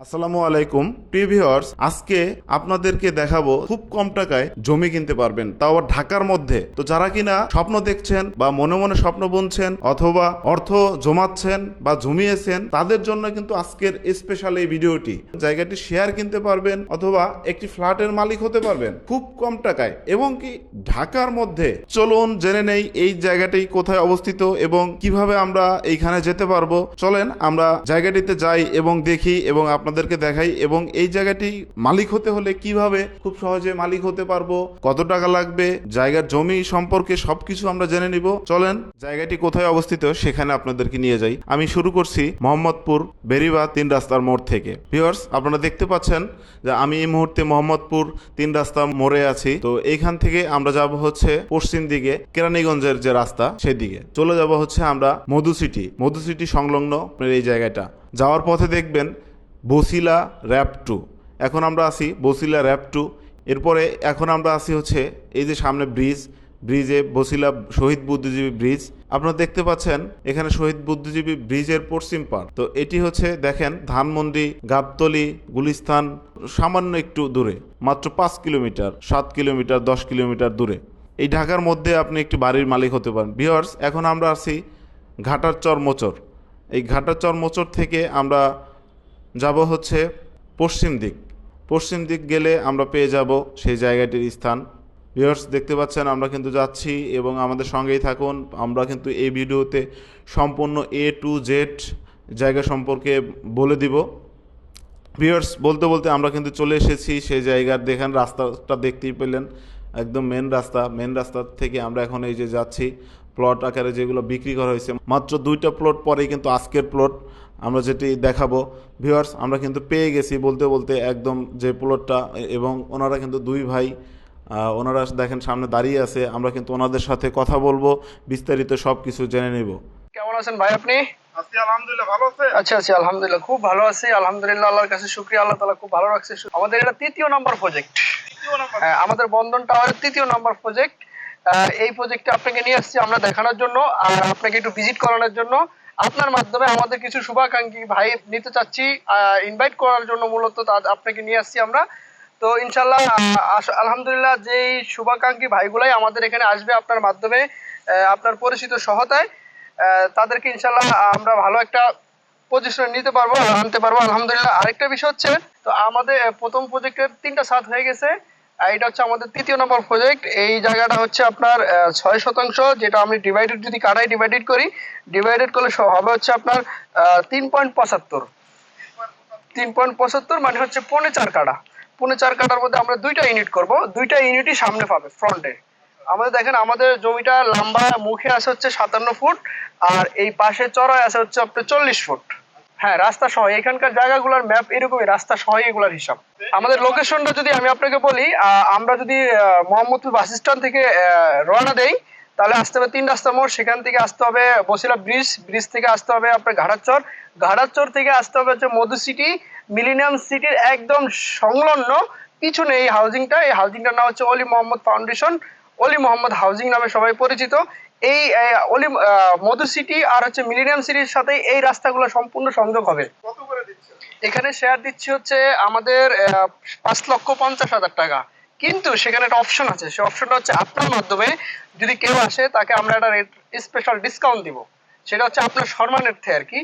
আসসালামু আলাইকুম প্রিয় ভিউয়ার্স, আজকে আপনাদেরকে দেখাবো খুব কম টাকায় জমি কিনতে পারবেন, তাও আবার ঢাকার মধ্যে। তো যারা কিনা স্বপ্ন দেখছেন বা মনে মনে স্বপ্ন বুনছেন অথবা অর্থ জমাচ্ছেন বা জমিয়েছেন, তাদের জন্য কিন্তু আজকের স্পেশাল এই ভিডিওটি। জায়গাটি শেয়ার কিনতে পারবেন অথবা একটি ফ্ল্যাটের মালিক হতে পারবেন খুব কম টাকায় এবং কি ঢাকার মধ্যে। চলুন জেনে নেই এই জায়গাটি কোথায় অবস্থিত এবং কিভাবে আমরা এইখানে যেতে পারবো। চলেন আমরা জায়গাটিতে যাই এবং দেখি এবং আপনাদেরকে দেখাই, এবং এই জায়গাটি মালিক হতে হলে কিভাবে খুব সহজে মালিক হতে পারবো, কত টাকা লাগবে, জায়গার জমি সম্পর্কে সবকিছু আমরা জেনে নিব। চলেন জায়গাটি কোথায় অবস্থিত সেখানে আপনাদেরকে নিয়ে যাই। আমি শুরু করছি মোহাম্মদপুর বেরিবাদ 3 রাস্তার মোড় থেকে। ভিউয়ার্স, আপনারা দেখতে পাচ্ছেন যে আমি এই মুহূর্তে মোহাম্মদপুর 3 রাস্তা মোড়ে আছি। তো এইখান থেকে আমরা যাব হচ্ছে পশ্চিম দিকে কেরানীগঞ্জের যে রাস্তা সেদিকে চলে যাব হচ্ছে আমরা মধু সিটি সংলগ্ন এই জায়গাটা। যাওয়ার পথে দেখবেন বসিলা র্যাপ 2। এখন আমরা আছি বসিলা র্যাপ 2। এরপরে এখন আমরা আছি হচ্ছে এই যে সামনে ব্রিজে বসিলা শহীদ বুদ্ধিজীবী ব্রিজ। আপনারা দেখতে পাচ্ছেন এখানে শহীদ বুদ্ধিজীবী ব্রিজের পশ্চিম পার। তো এটি হচ্ছে দেখেন ধানমন্ডি, গাবতলী, গুলিস্তান সামান্য একটু দূরে, মাত্র 5 কিলোমিটার, 7 কিলোমিটার, 10 কিলোমিটার দূরে। এই ঢাকার মধ্যে আপনি একটি বাড়ির মালিক হতে পারেন। ভিউয়ার্স, এখন আমরা আছি ঘাটারচর মোচর। এই ঘাটারচর মোচর থেকে আমরা যাব হচ্ছে পশ্চিম দিক গেলে আমরা পেয়ে যাব সেই জায়গাটির স্থান। ভিউয়ার্স, দেখতে পাচ্ছেন আমরা কিন্তু যাচ্ছি এবং আমাদের সঙ্গেই থাকুন। আমরা কিন্তু এই ভিডিওতে সম্পূর্ণ A to Z জায়গা সম্পর্কে বলে দিব। ভিউয়ার্স, বলতে বলতে আমরা কিন্তু চলে এসেছি সেই জায়গার। দেখেন রাস্তাটা দেখতেই পেলেন, একদম মেন রাস্তা থেকে আমরা এখন এই যে যাচ্ছি। প্লট আকারে যেগুলো বিক্রি করা হয়েছে, মাত্র 2টা প্লট পরেই কিন্তু আজকের প্লট আমরা যেটি দেখাবো। ভিউয়ার্স, আমরা কিন্তু পেয়ে গেছি বলতে বলতে একদম যে প্লটটা, এবং ওনারা কিন্তু দুই ভাই, ওনারা দেখেন সামনে দাঁড়িয়ে আছে। আমরা কিন্তু ওনাদের সাথে কথা বলবো, বিস্তারিত সব কিছু জেনে নেব। কেমন আছেন ভাই আপনি? আছি আলহামদুলিল্লাহ, ভালো আছে? আচ্ছা আচ্ছা, আলহামদুলিল্লাহ খুব ভালো আছি। আলহামদুলিল্লাহ, আল্লাহর কাছে শুকরিয়া, আল্লাহ তাআলা খুব ভালো রাখছে। আমাদের এটা 3য় নাম্বার প্রজেক্ট। হ্যাঁ, আমাদের বন্ধন টাওয়ারের 3য় নাম্বার প্রজেক্ট। এই প্রজেক্টে আপনাকে নিয়ে আসছি আমরা দেখানোর জন্য আর আপনাকে একটু ভিজিট করানোর জন্য। আপনার মাধ্যমে আমাদের কিছু শুভাকাঙ্ক্ষী ভাই নিতে চাচ্ছি, ইনভাইট করার জন্য মূলত আপনাকে নিয়ে আসছি আমরা। তো ইনশাল্লাহ আলহামদুলিল্লাহ, যেই শুভাকাঙ্ক্ষী ভাইগুলাই আমাদের এখানে আসবে আপনার মাধ্যমে, আপনার পরিচিত সহায়তায় তাদেরকে ইনশাল্লাহ আমরা ভালো একটা পজিশনে নিতে পারবো, আনতে পারবো আলহামদুলিল্লাহ। আরেকটা বিষয় হচ্ছে, তো আমাদের প্রথম প্রজেক্টের 3টা ছাদ হয়ে গেছে। এটা হচ্ছে আমাদের 3য় নম্বর প্রজেক্ট। এই জায়গাটা হচ্ছে আপনার 6 শতাংশ, যেটা আমি যদি কাটাই ডিভাইডেড করি, ডিভাইডেড করলে হবে হচ্ছে আপনার 3.75। 3.75 মানে হচ্ছে 4.5 কাঠা। 4.5 কাঠার মধ্যে আমরা 2টা ইউনিট করব। 2টা ইউনিটই সামনে পাবে ফ্রন্টে। আমাদের দেখেন, আমাদের জমিটা লম্বা মুখে আছে হচ্ছে 57 ফুট, আর এই পাশে চড়ায় আছে হচ্ছে আপনার 40 ফুট। হ্যাঁ, রাস্তা সহ এখানকার জায়গাগুলোর ম্যাপ এরকমই, রাস্তা সহ এগুলার হিসাব। আমাদের লোকেশনটা যদি আমি আপনাকে বলি, আমরা যদি মোহাম্মদপুর বাস স্ট্যান্ড থেকে রওনা দেই, তাহলে আসতে হবে 3 রাস্তা মোড়। সেখান থেকে আসতে হবে বসিলা ব্রিজ থেকে আসতে হবে আপনার ঘাটারচর থেকে আসতে হবে হচ্ছে মধু সিটি, মিলেনিয়াম সিটির একদম সংলগ্ন পিছনে এই হাউজিংটার নাম হচ্ছে অলি মোহাম্মদ ফাউন্ডেশন, অলি মোহাম্মদ হাউজিং নামে সবাই পরিচিত। এই অলি মধু সিটি আর হচ্ছে মিলেনিয়াম সিটির সাথে এই রাস্তাগুলো সম্পূর্ণ সংযোগ হবে। কত করে দিচ্ছেন? এখানে শেয়ার দিচ্ছি হচ্ছে আমাদের 5,50,000 টাকা। কিন্তু সেখানে একটা অপশন আছে, সেই অপশনটা হচ্ছে আপনার মাধ্যমে যদি কেউ আসে তাকে আমরা একটা স্পেশাল ডিসকাউন্ট দিব। সেটা হচ্ছে আপনার সম্মানার্থে আর কি।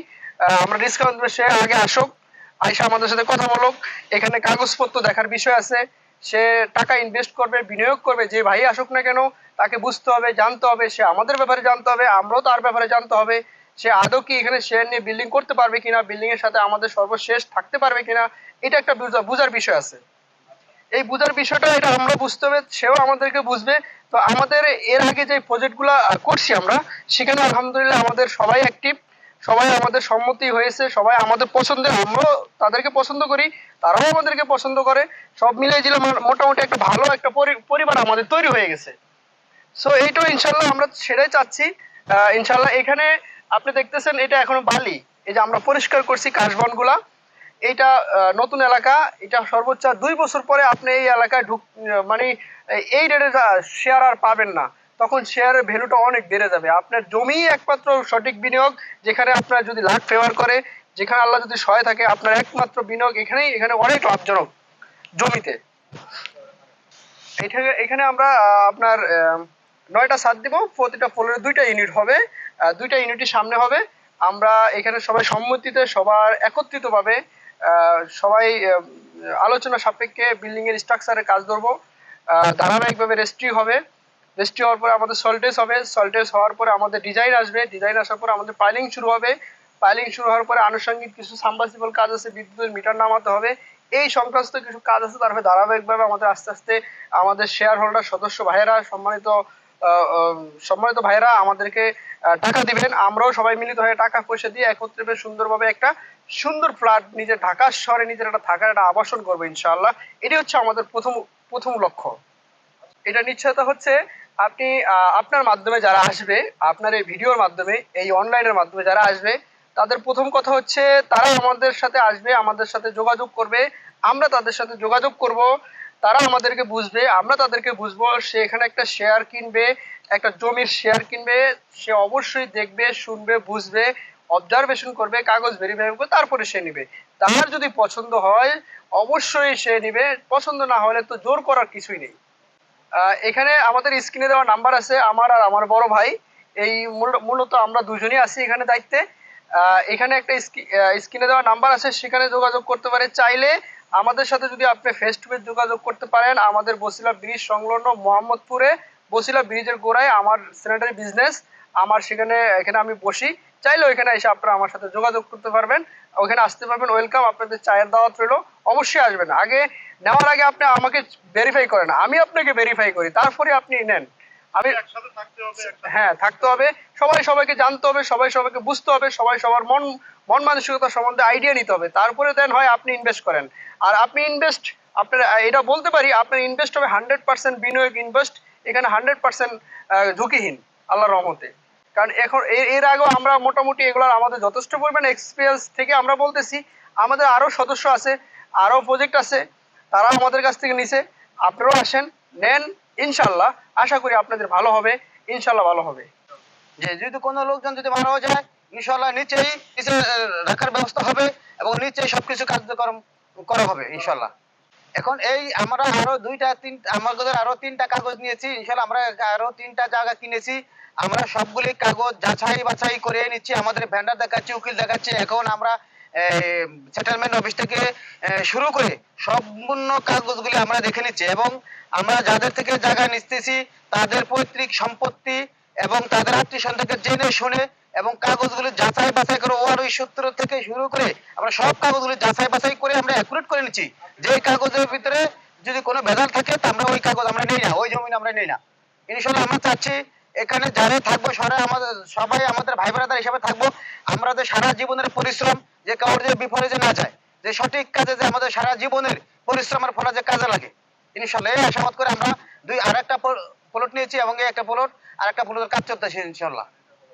আমরা ডিসকাউন্ট দেবো, সে আগে আসুক, আইসা আমাদের সাথে কথা বলুক। এখানে কাগজপত্র দেখার বিষয় আছে, সে টাকা ইনভেস্ট করবে, বিনিয়োগ করবে। যে ভাই আসুক না কেন, তাকে বুঝতে হবে, জানতে হবে, সে আমাদের ব্যাপারে জানতে হবে, আমরাও তার ব্যাপারে জানতে হবে। সে আদৌ কি এখানে শেয়ার নিয়ে বিল্ডিং করতে পারবে কিনা, বিল্ডিং এর সাথে আমাদের সর্বশেষ থাকতে পারবে কিনা, এটা একটা বুঝার বিষয় আছে। এই বুঝার বিষয়টা এটা আমরা বুঝতে হবে, সেও আমাদেরকে বুঝবে। তো আমাদের এর আগে যে প্রজেক্ট গুলা করছি আমরা, সেখানে আলহামদুলিল্লাহ আমাদের সবাই অ্যাক্টিভ, সবাই আমাদের সম্মতি হয়েছে, সবাই আমাদের পছন্দের, আমরাও তাদেরকে পছন্দ করি, তারাও আমাদেরকে পছন্দ করে। সব মিলিয়ে জিলে মোটামুটি একটা ভালো একটা পরিবার আমাদের তৈরি হয়ে গেছে। সো এইটা ইনশাল্লাহ আমরা সেটাই চাচ্ছি। ইনশাল্লাহ এখানে আপনি দেখতেছেন এটা এখনো বালি, এই যে আমরা পরিষ্কার করছি কাশবন গুলা। এইটা নতুন এলাকা, এটা সর্বোচ্চ 2 বছর পরে আপনি এই এলাকায় মানে এই রেটে শেয়ার আর পাবেন না। তখন শেয়ারের ভ্যালুটা অনেক বেড়ে যাবে। আপনার জমি একমাত্র সঠিক বিনিয়োগ, যেখানে আপনার যদি লাক ফেভার করে, যেখানে আল্লাহ যদি সহায় থাকে আপনার একমাত্র বিনিয়োগ এখানে অনেক লাভজনক জমিতে। এখানে আমরা আপনার 9টা ছাদ দিব, প্রতিটা ফ্লোরে 2টা ইউনিট হবে, 2টা ইউনিটের সামনে হবে। আমরা এখানে সবাই সম্মতিতে সবার একত্রিতভাবে সবাই আলোচনা সাপেক্ষে বিল্ডিং এর স্ট্রাকচারের কাজ ধরবো। ধারাবাহিকভাবে রেজিস্ট্রি হবে, রেজিস্ট্রি হওয়ার পরে আমাদের সল্টেজ হবে, সল্টেজ হওয়ার পরে আমাদের ডিজাইন আসবে, ডিজাইন আসার পরে আমাদের পাইলিং শুরু হবে, পাইলিং শুরু হওয়ার পরে আনুষঙ্গিক কিছু সাবমার্সিবল কাজ আছে, বিদ্যুতের মিটার নামাতে হবে, এই সংক্রান্ত কিছু কাজ আছে। তারপরে ধারাবাহিকভাবে আমাদের আস্তে আস্তে আমাদের শেয়ার হোল্ডার সদস্য ভাইয়েরা সম্মানিত ভাইয়েরা আমাদেরকে টাকা দিবেন, আমরাও সবাই মিলিত হয়ে টাকা পয়সা দিয়ে একত্রে সুন্দরভাবে একটা সুন্দর ফ্ল্যাট নিজের ঢাকা শহরে নিজের একটা থাকার একটা আবাসন করবো ইনশাআল্লাহ। এটি হচ্ছে আমাদের প্রথম লক্ষ্য। এটা নিশ্চয়তা হচ্ছে আপনি আপনার মাধ্যমে যারা আসবে, আপনার এই ভিডিওর মাধ্যমে, এই অনলাইনের মাধ্যমে যারা আসবে, তাদের প্রথম কথা হচ্ছে তারা আমাদের সাথে আসবে, আমাদের সাথে যোগাযোগ করবে, আমরা তাদের সাথে যোগাযোগ করব, তারা আমাদেরকে বুঝবে, আমরা তাদেরকে বুঝবো। সে এখানে একটা শেয়ার কিনবে, একটা জমির শেয়ার কিনবে, সে অবশ্যই দেখবে, শুনবে, বুঝবে, অবজারভেশন করবে, কাগজ ভেরিফাই করবে, তারপরে সে নিবে। তার যদি পছন্দ হয় অবশ্যই সে নিবে, পছন্দ না হলে তো জোর করার কিছুই নেই। এখানে আমাদের স্ক্রিনে দেওয়া নাম্বার আছে, আমার আর আমার বড় ভাই, এই মূলত আমরা দুজনই আছি এখানে দায়িত্বে। এখানে একটা স্ক্রিনে দেওয়া নাম্বার আছে, সেখানে যোগাযোগ করতে পারে। চাইলে আমাদের সাথে যদি আপনি ফেস টু ফেস যোগাযোগ করতে পারেন, আমাদের বসিলা ব্রিজ সংলগ্ন মোহাম্মদপুরে বসিলা ব্রিজের গোড়ায় আমার স্যানিটারি বিজনেস, এখানে আমি বসি। চাইলে ওইখানে এসে আপনারা আমার সাথে যোগাযোগ করতে পারবেন, ওখানে আসতে পারবেন। ওয়েলকাম, আপনাদের চায়ের দাওয়াত রইল, অবশ্যই আসবেন। নেওয়ার আগে আপনি আমাকে ভেরিফাই করেন, আমি আপনাকে ভেরিফাই করি, তারপরে আপনি নেন। আমি একসাথে থাকতে হবে, হ্যাঁ থাকতে হবে, সবাই সবাইকে জানতে হবে, সবাই সবাইকে বুঝতে হবে, সবাই সবার মন মানসিকতা সম্বন্ধে আইডিয়া নিতে হবে, তারপরে দেন হয় আপনি ইনভেস্ট করেন। আর আপনি ইনভেস্ট, আপনার এটা বলতে পারি আপনার ইনভেস্ট হবে 100% বিনিয়োগ ইনভেস্ট, এখানে 100% ঝুঁকিহীন আল্লাহর রহমতে। কারণ এখন এর আগেও আমরা মোটামুটি এগুলোর আমাদের যথেষ্ট পরিমাণ এক্সপিরিয়েন্স থেকে আমরা বলতেছি। আমাদের আরো সদস্য আছে, আরো প্রজেক্ট আছে, তারা আমাদের কাছ থেকে নিছে। আপনারাও আসেন, নেন, ইনশাল্লাহ আশা করি আপনাদের ভালো হবে, ইনশাল্লাহ ভালো হবে। যে যদি কোনো লোকজন যদি মারাও যায়, ইনশাল্লাহ নিচে রাখার ব্যবস্থা হবে এবং নিচেই সবকিছু কার্যক্রম করা হবে ইনশাল্লাহ। এখন এই আমরা আরো আমাদের আরো 3টা কাগজ নিয়েছি ইনশাল্লাহ, আমরা আরো 3টা জায়গা কিনেছি। আমরা সবগুলি কাগজ যাচাই বাছাই করে নিচ্ছি, আমাদের ভেন্ডার দেখাচ্ছি, উকিল দেখাচ্ছি। এখন আমরা সেটেলমেন্ট অফিস থেকে শুরু করে সম্পূর্ণ কাগজগুলি আমরা দেখে নিচ্ছি এবং আমরা যাদের থেকে জায়গা নিতেছি তাদের পৈতৃক সম্পত্তি এবং তাদের আত্মীয় স্বজনকে জেনে শুনে এবং কাগজগুলি যাচাই বাছাই করে ওই সূত্র থেকে শুরু করে আমরা সব কাগজগুলি যাচাই বাছাই করে আমরা অ্যাকুরেট করে নিচ্ছি। যে কাগজের ভিতরে যদি কোনো ভেজাল থাকে তা আমরা ওই কাগজ আমরা নেই না, ওই জমি আমরা নেই না। ইনশাল্লাহ আমরা চাচ্ছি এখানে যারা থাকবো সবাই আমাদের ভাই ব্রাদার হিসেবে থাকবো। আমাদের সারা জীবনের পরিশ্রম যে কারোর যে বিফলে যে না যায়, যে সঠিক কাজে যে আমাদের সারা জীবনের পরিশ্রমের ফলে যে কাজে লাগে, ইনশাল্লাহ এই আশাবাদ করে আমরা আরেকটা প্লট নিয়েছি এবং এই একটা প্লট আরেকটা প্লটের কাজ চলতেছে ইনশাল্লাহ।